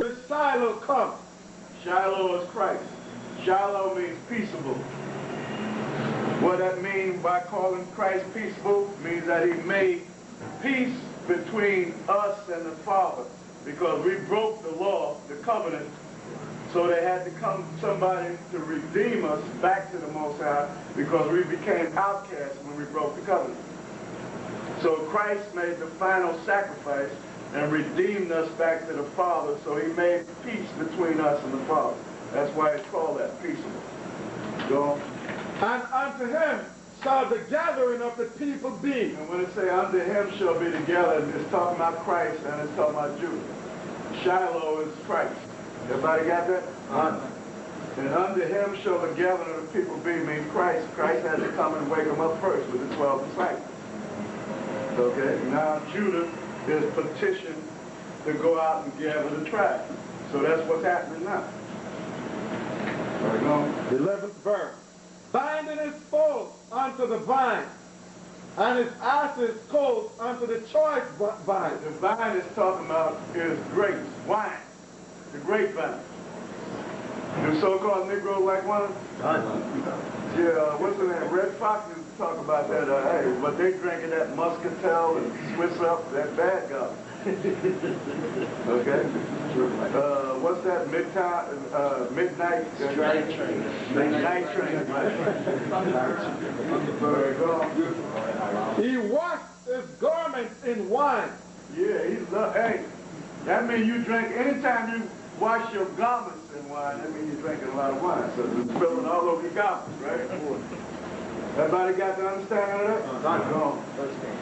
does Shiloh come? Shiloh is Christ. Shiloh means peaceable. What that means by calling Christ peaceable means that he made peace between us and the Father, because we broke the law, the covenant, so there had to come somebody to redeem us back to the Most High, because we became outcasts when we broke the covenant. So Christ made the final sacrifice and redeemed us back to the Father, so he made peace between us and the Father. That's why it's called that, peaceable. Go on. And unto him shall the gathering of the people be. And when it say unto him shall be together, it's talking about Christ and it's talking about Judah. Shiloh is Christ. Everybody got that? And unto him shall the gathering of the people be, means Christ. Christ had to come and wake them up first with the 12 disciples. Okay, now Judah is petitioned to go out and gather the tribe. So that's what's happening now. All right, go on. 11th verse. Binding his foals unto the vine, and his asses colt unto the choice vine. The vine is talking about is grapes, wine, the grapevine. Do so-called Negroes like wine? Yeah, what's the name? Red Fox used to talk about that. Hey, but they drinking that Muscatel and Swiss up, that bad guy. Okay. What's that? Midnight train. Midnight train. He washed his garments in wine. Yeah, hey, that means you drink anytime you wash your garments in wine. That means you're drinking a lot of wine. So it's spilling all over your garments, right? Everybody got the understanding of that? Go on.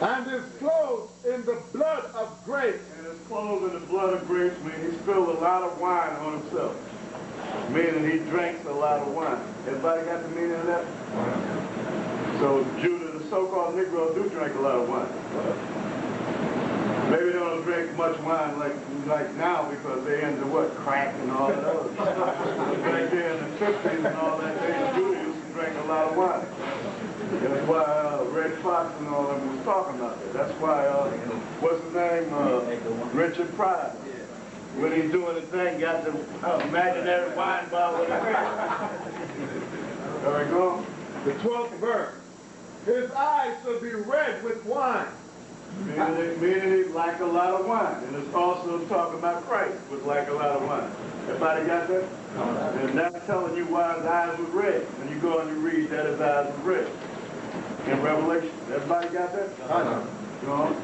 And his clothes in the blood of grapes. And his clothes in the blood of grapes means he spilled a lot of wine on himself. Meaning he drinks a lot of wine. Everybody got the meaning of that? So Judah, the so-called Negro, do drink a lot of wine. Maybe they don't drink much wine like now because they're into what? Crack and all that other stuff. Back there in the 50s and all that, Judah used to drink a lot of wine. That's why Red Fox and all of them was talking about it. That's why, what's his name? Richard Pryor. When he's doing the thing, got the imaginary wine bottle in his hand. All right, go on. The 12th verse. His eyes shall be red with wine. Meaning he like a lot of wine. And it's also talking about Christ was like a lot of wine. Everybody got that? And that's telling you why his eyes were red. When you go and you read that his eyes were red. In Revelation. Everybody got that? Go on.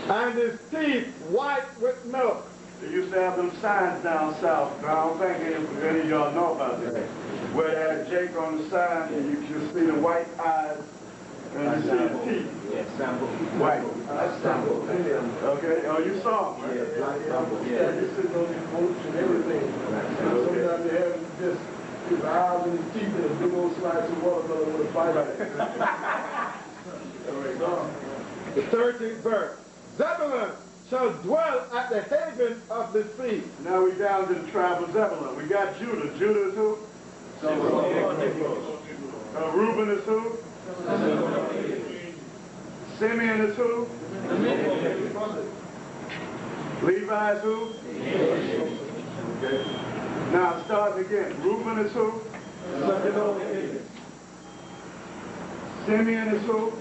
And his teeth white with milk. They used to have them signs down south. I don't think any of y'all know about that. Where they had Jake on the sign and you just see the white eyes and you see the teeth. Yes, sample. White. That's sample. Okay, oh, you saw them, right? Yeah, you see those boats and everything. Sometimes they have just his eyes and his teeth and a big old slice of watermelon with a bite of it. All right, go on. The 13th verse. Zebulun shall dwell at the haven of the sea. Now we down to the tribe of Zebulun. We got Judah. Judah is who? Reuben is who? Simeon is who? Levi is who? Okay. Now start again. Reuben is who? Simeon is who?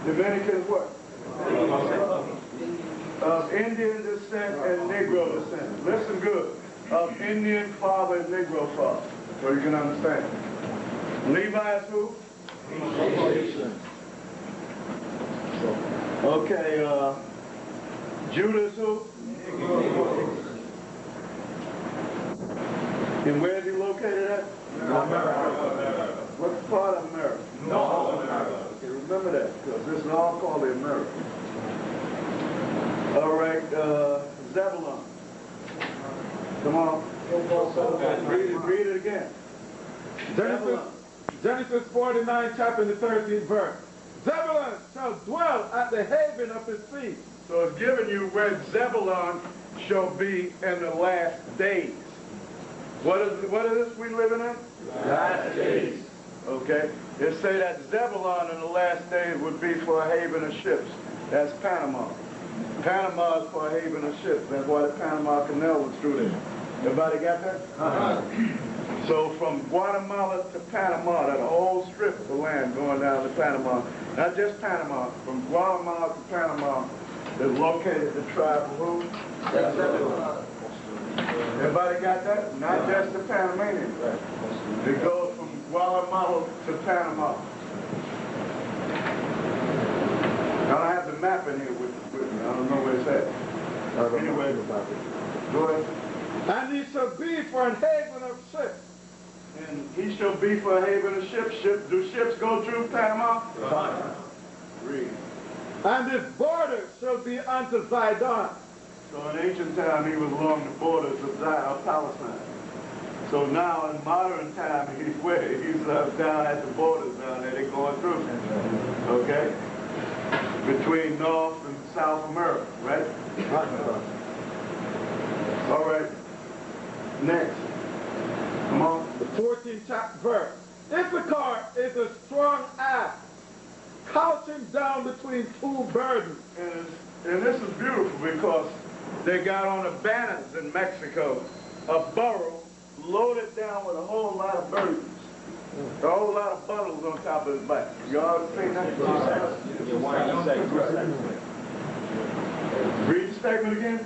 Dominican is what? Of Indian descent and Negro descent. Listen good. Of Indian father and Negro father. So you can understand. Levi is who? Okay, Judah is who? And where is he located at? America. What part of America? North America. Okay, remember that, because this is all called the America. All right, Zebulun. Come on. Read it again. Genesis 49, chapter the 13th verse. Zebulun shall dwell at the haven of the sea. So it's giving you where Zebulun shall be in the last days. What is this we living in? Last days. Okay. It say that Zebulun in the last days would be for a haven of ships. That's Panama. Panama is for a haven of ships. That's why the Panama Canal was through there. Everybody got that? So from Guatemala to Panama, that whole strip of land going down to Panama, not just Panama, from Guatemala to Panama, is located the tribe of who? Everybody got that? Not just the Panamanians. It goes from Guatemala to Panama. I don't have the map in here with me. I don't know where it's at. Anyway, go ahead. And he shall be for an haven of ships. And he shall be for a haven of ships. Do ships go through Panama? Read. And his border shall be unto Zidon. So in ancient time, he was along the borders of Palestine. So now in modern time, he's where? He's down at the borders down there. They're going through. Okay? Between North and South America, right? All right. Next. Come on. The 14th verse. Issachar is a strong ass, couching down between two burdens. And this is beautiful because they got on the banners in Mexico a burro loaded down with a whole lot of burdens. A whole lot of bundles on top of his back. Y'all seen that? Read the statement again.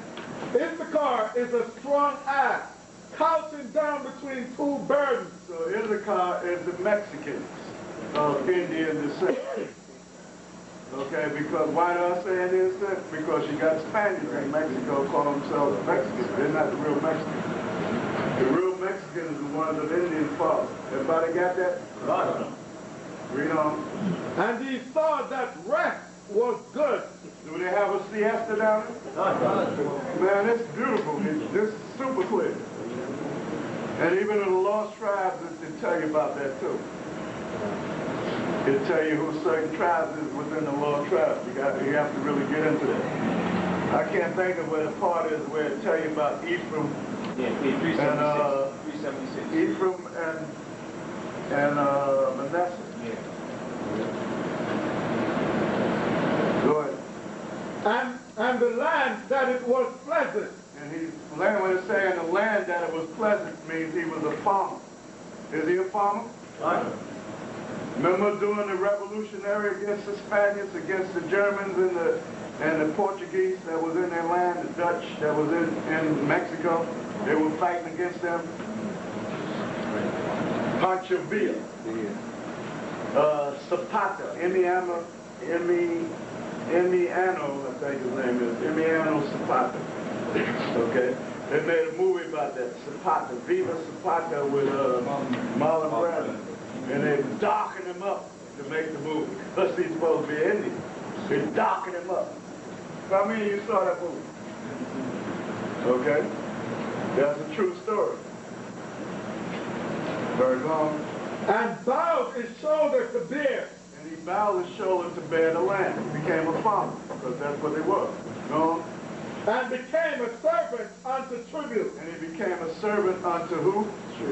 Issachar is a strong ass, couching down between two burdens. So Issachar is the Mexicans of Indian descent. Okay, because why do I say this? Because you got Spaniards in Mexico call themselves Mexicans. They're not the real Mexicans. The real Mexicans are the ones of Indian fathers. Everybody got that? Read on. And he saw that rest was good. Do they have a siesta down there? Man, it's beautiful. This is super clear. And even in the lost tribes, they tell you about that too. It'll tell you who certain tribes is within the lost tribes. You have to really get into that. I can't think of where the part is where it tell you about Ephraim. Yeah, 376. Ephraim and Manasseh. Yeah. Go ahead. And the land that it was pleasant. And when it's saying the land that it was pleasant means he was a farmer. Is he a farmer? Right. Remember during the revolutionary against the Spaniards, against the Germans and the Portuguese that was in their land, the Dutch that was in Mexico, they were fighting against them. Pancho Villa, Zapata, Emiliano, I think his name is, Emiliano Zapata. Okay? They made a movie about that, Zapata, Viva Zapata with Marlon Brando. And they darkened him up to make the movie. Because he's supposed to be Indian. They darkened him up. How many of you saw that movie? Okay? That's a true story. Very long. And bowed his shoulder to bear. And he bowed his shoulder to bear the land. He became a farmer, because that's what they were. No? And became a servant unto tribute. And he became a servant unto who?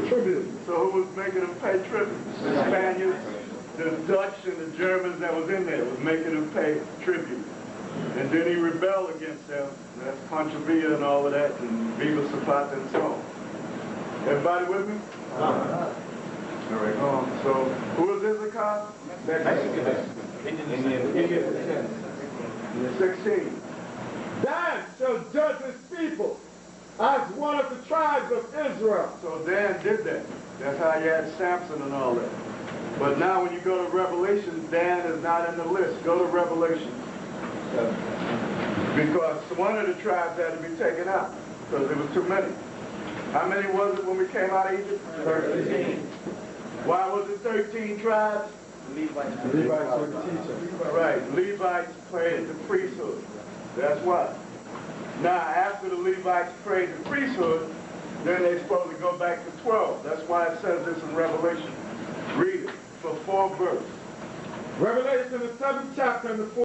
Tribute. So who was making him pay tribute? The Spaniards, the Dutch, and the Germans that was in there was making him pay tribute. And then he rebelled against them. That's Pancho Villa and all of that, and Viva Zapata and so on. Everybody with me? All right, go on. So, who is Issachar? Indian. 16. Dan shall judge his people as one of the tribes of Israel. So Dan did that. That's how you had Samson and all that. But now when you go to Revelation, Dan is not in the list. Go to Revelation. Because one of the tribes had to be taken out because there was too many. How many was it when we came out of Egypt? 13. Why was it 13 tribes? Levites were the teachers. Right. Levites played the priesthood. That's why. Now, after the Levites prayed the priesthood, then they're supposed to go back to 12. That's why it says this in Revelation. Read it for 4 verses. Revelation, the 7th chapter and the 4th